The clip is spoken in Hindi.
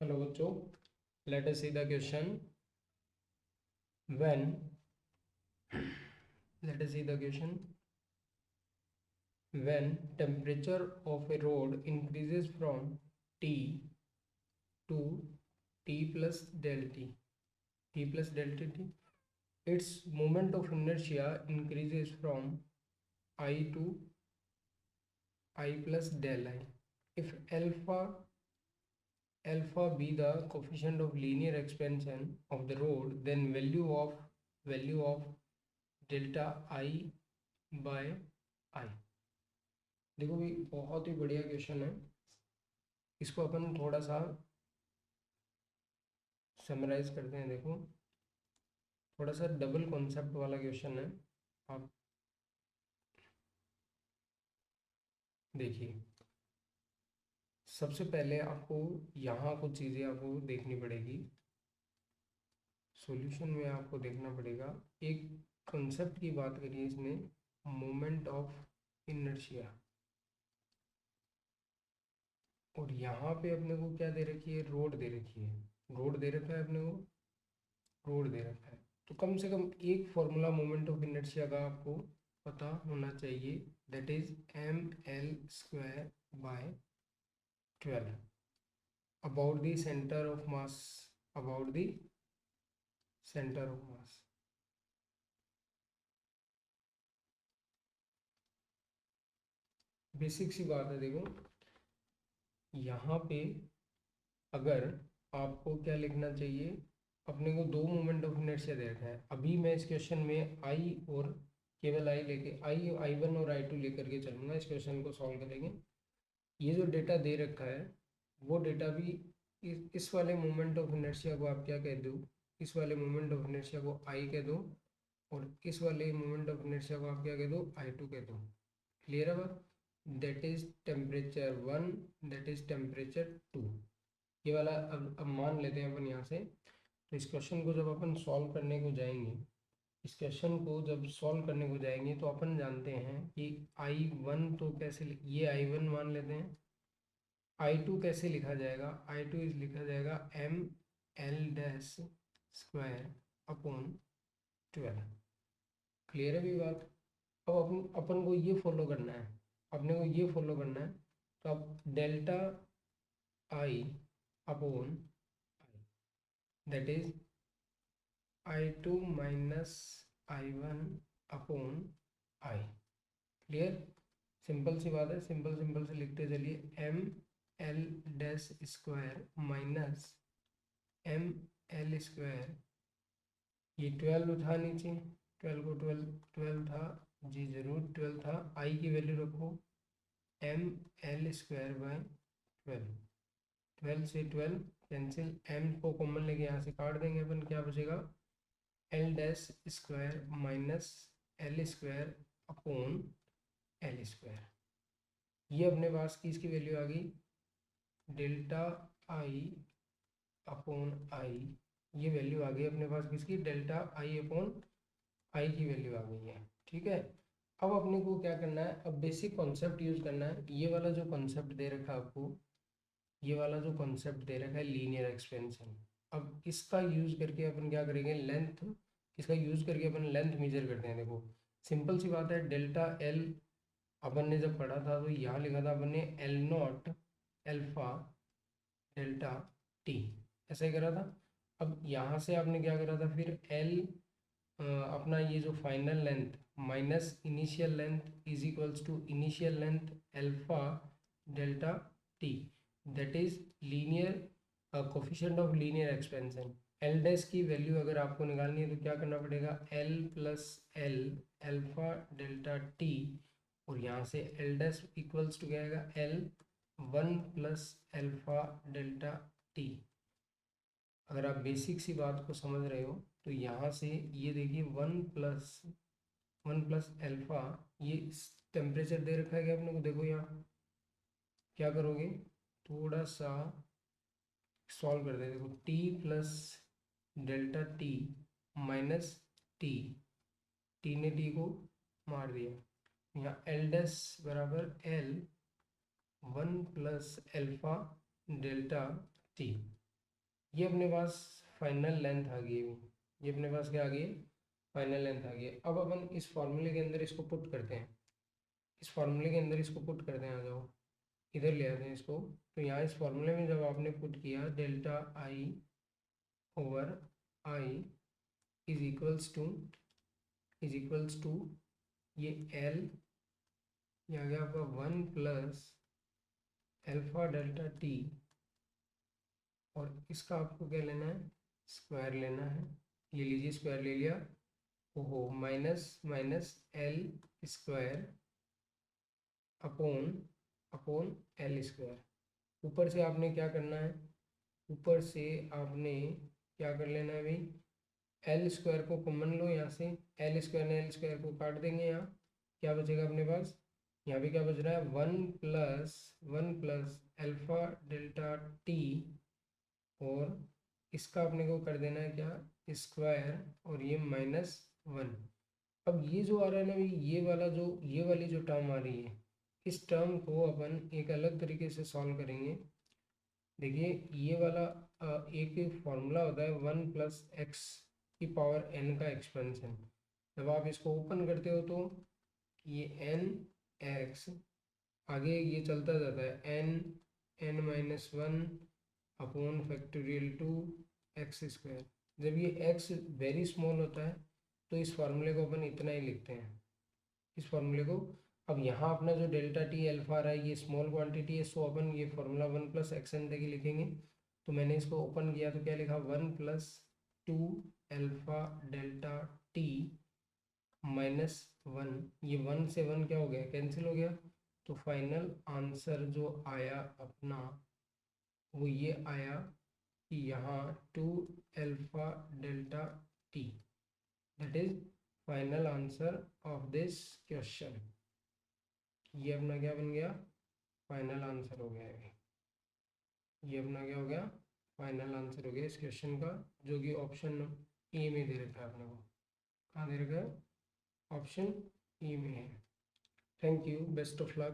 हेलो बच्चों, let us see the question when let us see the question when temperature of a rod increases from T to T plus del T plus delta T, its moment of inertia increases from I to I plus del I. If alpha be the coefficient of linear expansion of the rod, then value of delta I by I. देखो भाई, बहुत ही बढ़िया क्वेश्चन है। इसको अपन थोड़ा सा समराइज करते हैं। देखो, थोड़ा सा डबल कॉन्सेप्ट वाला क्वेश्चन है। आप देखिए, सबसे पहले आपको यहाँ कुछ चीज़ें आपको देखनी पड़ेगी। सॉल्यूशन में आपको देखना पड़ेगा, एक कॉन्सेप्ट की बात करिए इसमें, मोमेंट ऑफ इनर्शिया। और यहाँ पे अपने को क्या दे रखी है? रोड दे रखी है। रोड दे रखा है अपने को, रोड दे रखा है। तो कम से कम एक फॉर्मूला मोमेंट ऑफ इनर्शिया का आपको पता होना चाहिए, that is ml² by 12 about the centre of mass, about the centre of mass. Basic सी बात है। देखो, यहाँ पे अगर आपको क्या लिखना चाहिए, अपने को दो मोमेंट ऑफ इनर्शिया दे रखा है। अभी मैं इस क्वेश्चन में आई और केवल आई लेके आई1 और आई2 लेकर के चलूँगा। इस क्वेश्चन को सॉल्व करेंगे। ये जो डेटा दे रखा है वो डेटा भी इस वाले मोमेंट ऑफ इनर्शिया को आप क्या कह दो, इस वाले मोमेंट ऑफ इनर्शिया को आई कह दो, और इस वाले मोमेंट ऑफ इनर्शिया को आप क्या कह दो, आई2 कह दो। क्लियर है बात? That is temperature 1, that is temperature 2। ये वाला अब मान लेते हैं अपन यहाँ से। तो इस क्वेश्चन को जब अपन सॉल्व करने को जाएंगे, इस क्वेश्चन को जब सॉल्व करने को जाएंगे तो अपन जानते हैं कि I1 तो कैसे, ये I1 मान लेते हैं। I2 कैसे लिखा जाएगा? I2 इज लिखा जाएगा ml² अपॉन 12। क्लियर है भी बात? अब अपन को ये फॉलो करना है, अपने को ये फॉलो करना है। तो अब delta I upon that is I2 minus I1 upon I. Clear? Simple सी बात है, सिंपल सिंपल से लिखते चलिए। ml² माइनस ml², ये 12 था नीचे, 12 को 12 था जी, जरूर 12 था। आई की वैल्यू रखो ml² बाय 12। 12 से 12 कैंसिल, m को कॉमन लेके यहाँ से काट देंगे अपन। क्या बचेगा? l² minus l² upon l²। ये अपने पास की इसकी वैल्यू आ गई डेल्टा आई अपॉन आई। ये वैल्यू आ गई अपने पास किसकी? डेल्टा आई अपॉन आई की वैल्यू आ गई है। ठीक है, अब अपने को क्या करना है? अब बेसिक कॉन्सेप्ट यूज करना है। ये वाला जो कॉन्सेप्ट दे रखा है आपको, ये वाला जो कॉन्सेप्ट दे रखा है लीनियर एक्सपेंशन, अब इसका यूज करके अपन क्या करेंगे, लेंथ, इसका यूज करके अपन लेंथ मेजर करते हैं। देखो, सिंपल सी बात है, डेल्टा एल अपन ने जब पढ़ा था तो यहाँ लिखा था अपन ने L0 अल्फा डेल्टा टी, ऐसा ही करा था। अब यहाँ से आपने क्या करा था फिर, एल अपना ये जो final length minus initial length is equals to initial length alpha delta T, that is linear coefficient of linear expansion. L dash की वैल्यू अगर आपको निकालनी है तो क्या करना पड़ेगा, L plus L alpha delta T, और यहाँ से एल डैश इक्वल्स टू क्या आएगा, L 1 plus alpha delta T. अगर आप बेसिक सी बात को समझ रहे हो तो यहाँ से ये देखिए 1 प्लस अल्फा, ये टेम्परेचर दे रखा है क्या अपने को? देखो यहाँ क्या करोगे, थोड़ा सा सॉल्व कर दे। देखो, T plus delta T minus T, T ने टी को मार दिया। यहाँ एल डैश बराबर L 1 plus alpha delta T. ये अपने पास फाइनल लेंथ आ गई है, ये अपने पास क्या आ गई है, फाइनल लेंथ आ गई है। अब अपन इस फॉर्मूले के अंदर इसको पुट करते हैं, इस फॉर्मूले के अंदर इसको पुट करते हैं, आ जाओ इधर ले आते हैं इसको। तो यहाँ इस फॉर्मूले में जब आपने पुट किया delta I over I is equals to ये एल, ये आ गया आपका 1 प्लस एल्फा डेल्टा टी, और इसका आपको क्या लेना है, स्क्वायर लेना है। ये लीजिए स्क्वायर ले लिया, ओहो minus minus L square upon upon L square. ऊपर से आपने क्या करना है, ऊपर से आपने क्या कर लेना है भाई, एल स्क्वायर को कॉमन लो यहाँ से, एल स्क्वायर ने एल स्क्वायर को काट देंगे, यहाँ क्या बचेगा अपने पास, यहाँ पे क्या बच रहा है, 1 प्लस एल्फा डेल्टा टी, और इसका अपने को कर देना है क्या, स्क्वायर, और ये -1। अब ये जो आ रहा है ना भाई, ये वाली जो टर्म आ रही है, इस टर्म को अपन एक अलग तरीके से सॉल्व करेंगे। देखिए ये वाला एक फॉर्मूला होता है 1 + x⁴n का एक्सपेंशन। जब आप इसको ओपन करते हो तो ये n(x) आगे ये चलता जाता है n(n−1) अपॉन फैक्टोरियल 2x²। जब ये x वेरी स्मॉल होता है तो इस फार्मूले को अपन इतना ही लिखते हैं, इस फार्मूले को। अब यहाँ अपना जो डेल्टा टी अल्फा रहा है ये स्मॉल क्वांटिटी है, सो अपन ये फार्मूला 1 + xn तक ही लिखेंगे। तो मैंने इसको ओपन किया तो क्या लिखा, 1 + 2 अल्फा डेल्टा टी -1, ये 1 से 1 क्या हो गया, कैंसिल हो गया। तो फाइनल आंसर जो आया अपना वो ये आया कि यहाँ 2 alpha delta T, that is final answer of this question. ये अपना क्या बन गया, फाइनल आंसर हो गया है। ये अपना क्या हो गया, फाइनल आंसर हो गया इस क्वेश्चन का, जो कि ऑप्शन ए में दे रखा है अपने को। कहाँ दे रखा है, ऑप्शन ई में है। Thank you, best of luck.